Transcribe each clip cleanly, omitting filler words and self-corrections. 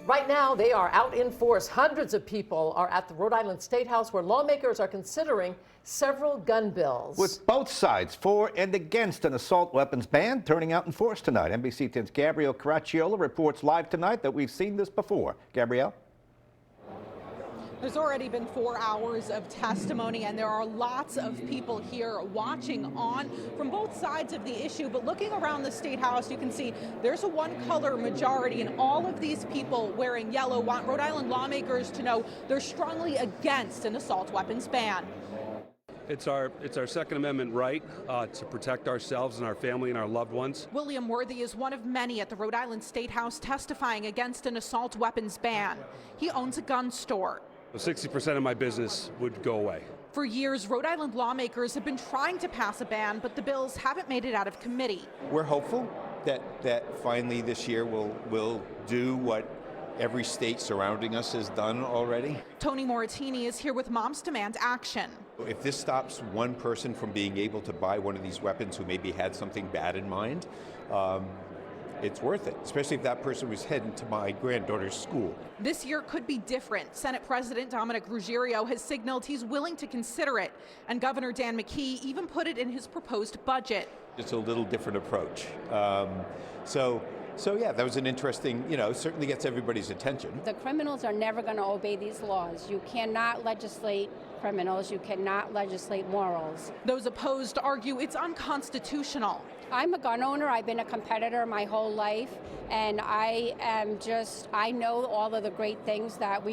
Right now, they are out in force. Hundreds of people are at the Rhode Island State House, where lawmakers are considering several gun bills. With both sides for and against an assault weapons ban turning out in force tonight. NBC 10's Gabrielle Caracciolo reports live tonight that we've seen this before. Gabrielle? There's already been 4 hours of testimony, and there are lots of people here watching on from both sides of the issue. But looking around the State House, you can see there's a one-color majority, and all of these people wearing yellow want Rhode Island lawmakers to know they're strongly against an assault weapons ban. It's our Second Amendment right to protect ourselves and our family and our loved ones. William Worthy is one of many at the Rhode Island State House testifying against an assault weapons ban. He owns a gun store. 60% of my business would go away. For years, Rhode Island lawmakers have been trying to pass a ban, but the bills haven't made it out of committee. We're hopeful that finally this year we'll do what every state surrounding us has done already. Tony Moratini is here with Moms Demand Action. If this stops one person from being able to buy one of these weapons who maybe had something bad in mind, it's worth it, especially if that person was heading to my granddaughter's school. This year could be different. Senate President Dominic Ruggiero has signaled he's willing to consider it, and Governor Dan McKee even put it in his proposed budget. It's a little different approach. So yeah, that was an interesting, certainly gets everybody's attention. The criminals are never going to obey these laws. You cannot legislate criminals. You cannot legislate morals. Those opposed argue it's unconstitutional. I'm a gun owner. I've been a competitor my whole life, and I know all of the great things that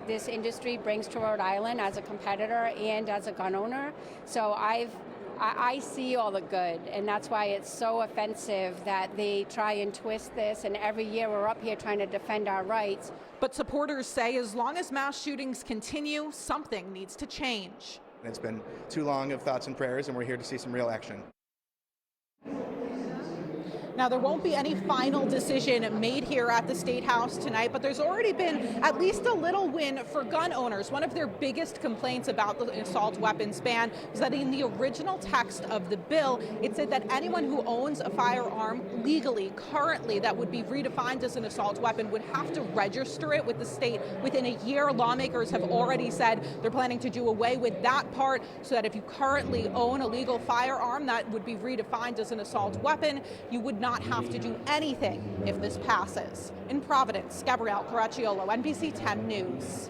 this industry brings to Rhode Island as a competitor and as a gun owner. So I see all the good, and that's why it's so offensive that they try and twist this, and every year we're up here trying to defend our rights. But supporters say as long as mass shootings continue, something needs to change. It's been too long of thoughts and prayers, and we're here to see some real action. Now, there won't be any final decision made here at the State House tonight, but there's already been at least a little win for gun owners. One of their biggest complaints about the assault weapons ban is that in the original text of the bill, it said that anyone who owns a firearm legally, currently, that would be redefined as an assault weapon would have to register it with the state within a year. Lawmakers have already said they're planning to do away with that part so that if you currently own a legal firearm that would be redefined as an assault weapon, you would not have to do anything if this passes. In Providence, Gabrielle Caracciolo, NBC 10 News.